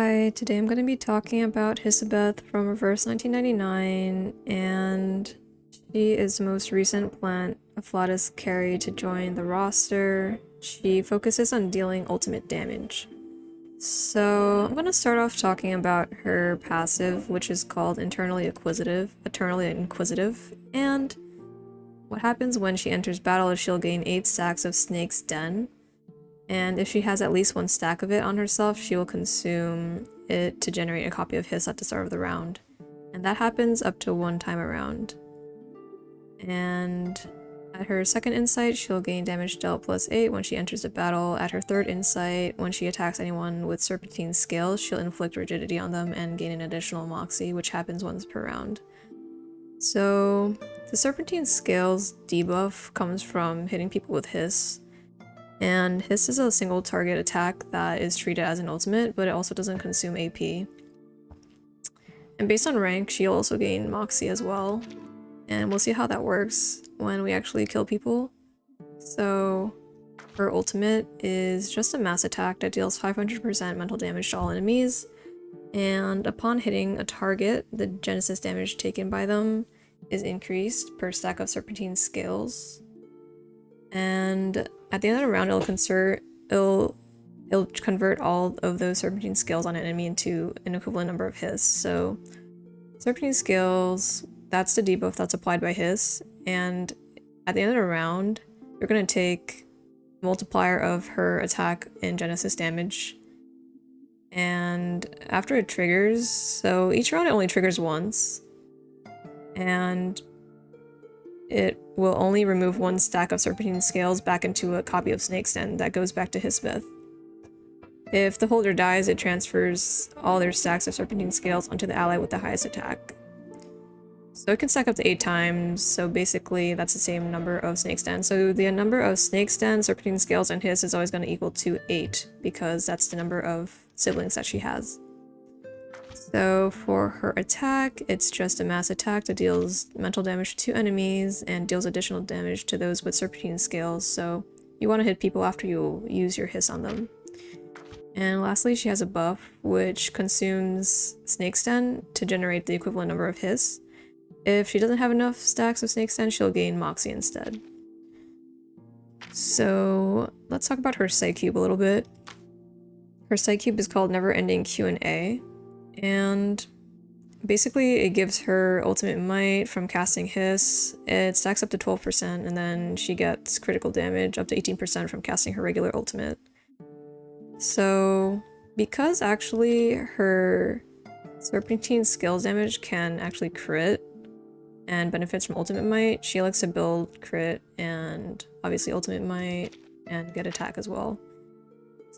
Hi, today I'm going to be talking about Hissabeth from Reverse 1999, and she is the most recent plant Afflatus carry to join the roster. She focuses on dealing ultimate damage. So I'm going to start off talking about her passive, which is called Eternally Inquisitive, and what happens when she enters battle is she'll gain 8 stacks of Snake's Den. And if she has at least 1 stack of it on herself, she will consume it to generate a copy of Hiss at the start of the round. And that happens up to 1 time a round. And at her second insight, she'll gain damage dealt +8 when she enters a battle. At her third insight, when she attacks anyone with Serpentine Scales, she'll inflict rigidity on them and gain an additional Moxie, which happens once per round. So the Serpentine Scales debuff comes from hitting people with Hiss. And Hiss is a single target attack that is treated as an ultimate, but it also doesn't consume AP. And based on rank, she'll also gain Moxie as well. And we'll see how that works when we actually kill people. So her ultimate is just a mass attack that deals 500% mental damage to all enemies. And upon hitting a target, the Genesis damage taken by them is increased per stack of Serpentine Scales. And at the end of the round, it'll convert all of those Serpentine Scales on an enemy into an equivalent number of Hiss. So Serpentine Scales, that's the debuff that's applied by Hiss, and at the end of the round, you're going to take a multiplier of her attack and Genesis damage. And after it triggers, so each round it only triggers once, and it will only remove 1 stack of Serpentine Scales back into a copy of Snake's Den that goes back to Hissabeth. If the holder dies, it transfers all their stacks of Serpentine Scales onto the ally with the highest attack. So it can stack up to 8 times, so basically that's the same number of Snake's Den. So the number of Snake's Den, Serpentine Scales, and Hiss is always going to equal to 8, because that's the number of siblings that she has. So for her attack, it's just a mass attack that deals mental damage to enemies and deals additional damage to those with Serpentine Scales, so you want to hit people after you use your Hiss on them. And lastly, she has a buff, which consumes Snake's Den to generate the equivalent number of Hiss. If she doesn't have enough stacks of Snake's Den, she'll gain Moxie instead. So let's talk about her Psy Cube a little bit. Her Psy Cube is called Never Ending Q&A. And basically it gives her ultimate might from casting Hiss. It stacks up to 12%, and then she gets critical damage up to 18% from casting her regular ultimate. So because actually her Serpentine Scales damage can actually crit and benefits from ultimate might, she likes to build crit and obviously ultimate might and get attack as well.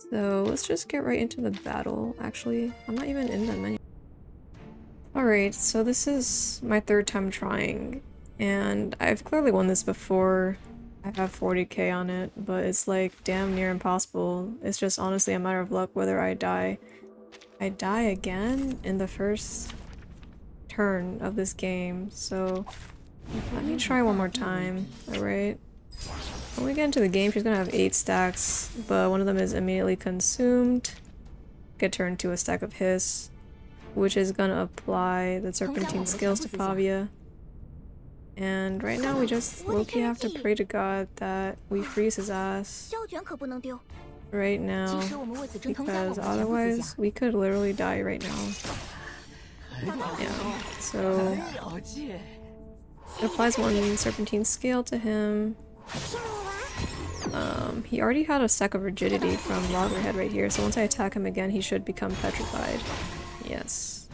So let's just get right into the battle. Actually, I'm not even in the menu. Alright, so this is my 3rd time trying, and I've clearly won this before. I have 40k on it, but it's like damn near impossible. It's just honestly a matter of luck whether I die. I die again in the first turn of this game, so let me try one more time. Alright. When we get into the game, she's gonna have 8 stacks, but one of them is immediately consumed. Get turned to a stack of Hiss, which is gonna apply the Serpentine Scales to Pavia. And right now we just low-key have to pray to God that we freeze his ass right now, because otherwise we could literally die right now. Yeah, so it applies 1 Serpentine Scale to him. He already had a stack of rigidity from Loggerhead right here, so once I attack him again, he should become petrified. Yes.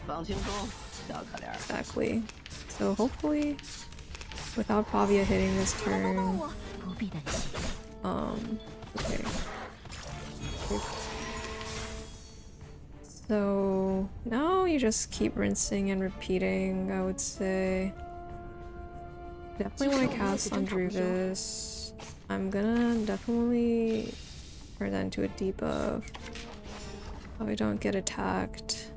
Exactly. So hopefully, without Pavia hitting this turn... okay. So now you just keep rinsing and repeating, I would say. Definitely want to cast on Druvis. I'm gonna definitely turn that into a debuff. So I don't get attacked.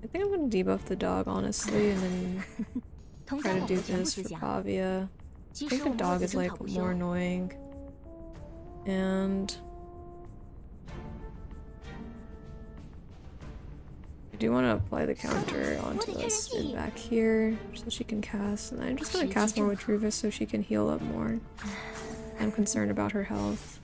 I think I'm gonna debuff the dog, honestly, and then try to do this for Pavia. I think the dog is like more annoying. And I do want to apply the counter onto this and back here so she can cast, and I'm just gonna cast more with Druvis so she can heal up more. I'm concerned about her health.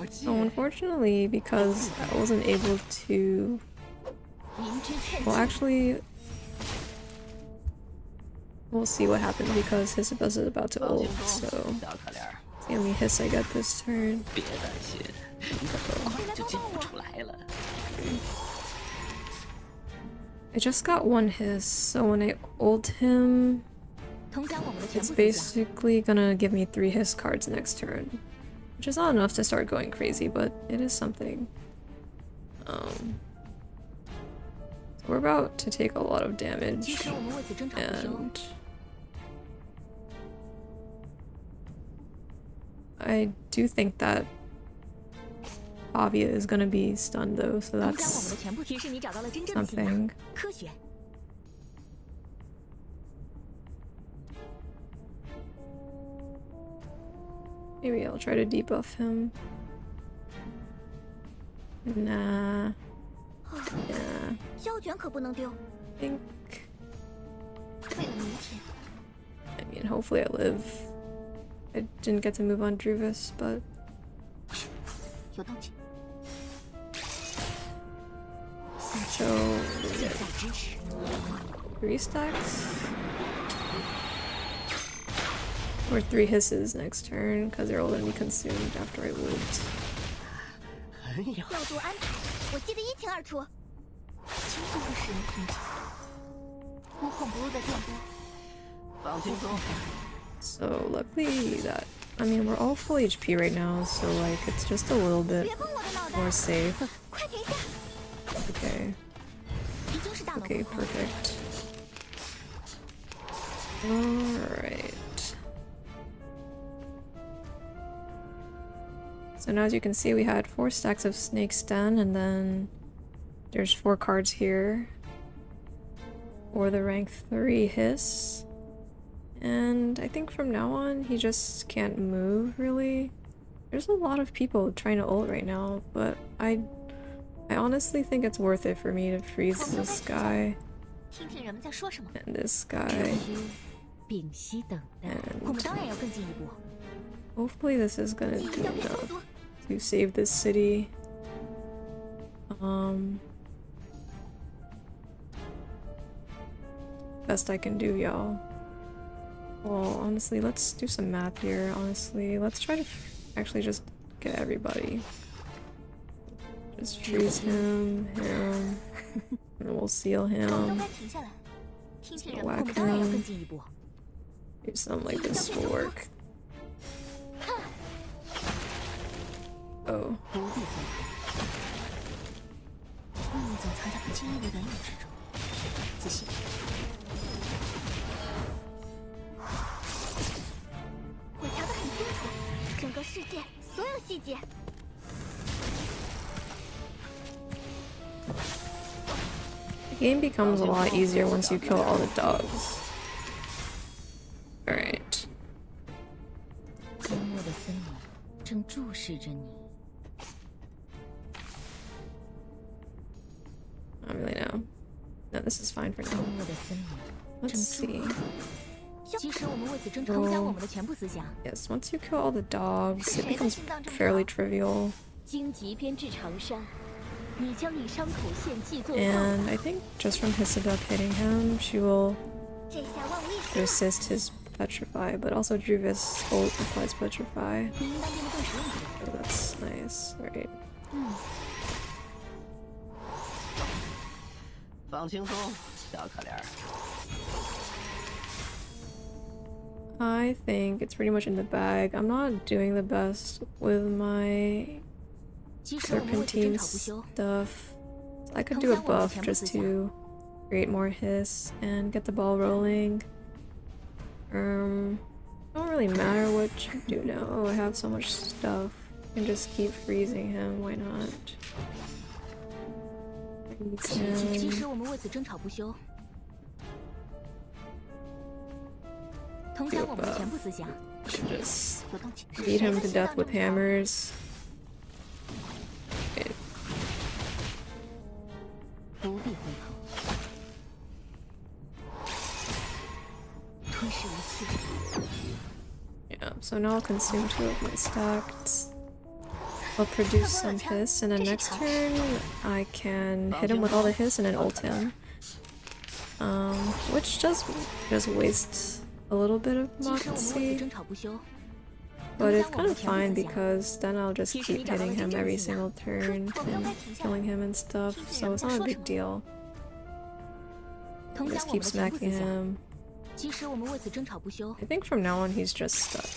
So unfortunately, because I wasn't able to... Well, actually... We'll see what happens because Hissabeth is about to ult, so... It's the only hiss I get this turn. I just got one hiss, so when I ult him... It's basically gonna give me 3 hiss cards next turn. Which is not enough to start going crazy, but it is something. So we're about to take a lot of damage, and... I do think that Avia is gonna be stunned though, so that's something. Maybe I'll try to debuff him. Nah. Yeah. I think... I mean, hopefully I live. I didn't get to move on Druvis, but... So... 3 stacks? Or 3 hisses next turn, because they're all gonna be consumed after I ult. So luckily that, I mean, we're all full HP right now, so like it's just a little bit more safe. Okay. Okay, perfect. Alright. So now as you can see, we had 4 stacks of Snake Stun, and then there's 4 cards here for the rank 3 Hiss. And I think from now on, he just can't move, really. There's a lot of people trying to ult right now, but I honestly think it's worth it for me to freeze this guy. And this guy. And hopefully this is gonna do enough to save this city. Best I can do, y'all. Well, honestly, let's do some math here, honestly. Let's try to actually just get everybody. Just freeze him, and we'll seal him. Whack him. Do something like this will work. Oh. The game becomes a lot easier once you kill all the dogs. Alright. I don't really know. No, this is fine for now. Let's see. Oh, yes, once you kill all the dogs, it becomes fairly trivial. And I think just from Hissabeth hitting him, she will resist his Petrify, but also Druvis ult applies Petrify. So that's nice, right? I think it's pretty much in the bag. I'm not doing the best with my Serpentine stuff. I could do a buff just to create more hiss and get the ball rolling. Don't really matter what you do now. Oh, I have so much stuff. I can just keep freezing him, why not? Freeze him. Just beat him to death with hammers. Okay. Yeah, so now I'll consume 2 of my stacks. I'll produce some hiss, and then next turn I can hit him with all the hiss and then ult him. Which does just waste a little bit of moxie. But it's kind of fine because then I'll just keep hitting him every single turn and killing him and stuff, so it's not a big deal. Just keep smacking him. I think from now on he's just stuck.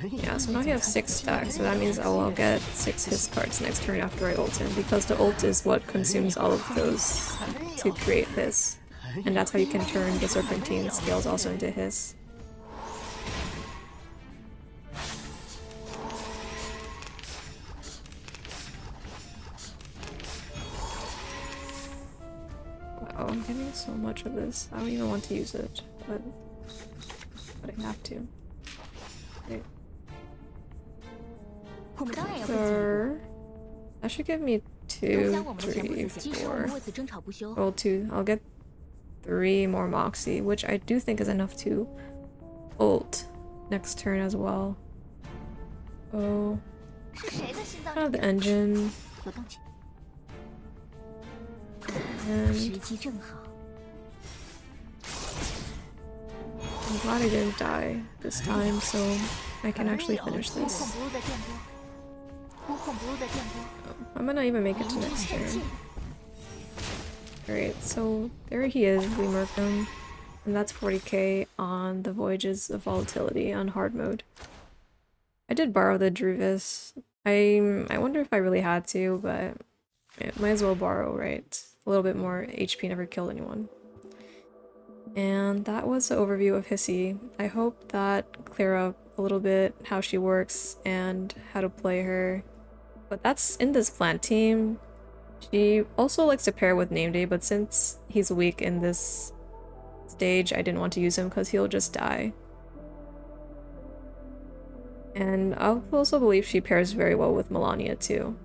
Yeah, so now he has 6 stacks, so that means I'll get 6 Hiss cards next turn after I ult him, because the ult is what consumes all of those to create Hiss. And that's how you can turn the Serpentine skills also into Hiss. Wow, I'm getting so much of this. I don't even want to use it, but I have to. Okay. So that should give me 2, 3, 4. Well, 2. I'll get 3 more Moxie, which I do think is enough to ult next turn as well. Oh, kind of the engine. And I'm glad I didn't die this time, so I can actually finish this. I might not even make it to next turn. Alright, so there he is, we murked him. And that's 40k on the Voyages of Volatility on hard mode. I did borrow the Druvis. I wonder if I really had to, but yeah, might as well borrow, right? A little bit more HP never killed anyone. And that was the overview of Hissy. I hope that cleared up a little bit how she works and how to play her. But that's in this plant team. She also likes to pair with Name Day, but since he's weak in this stage, I didn't want to use him because he'll just die. And I also believe she pairs very well with Melania too.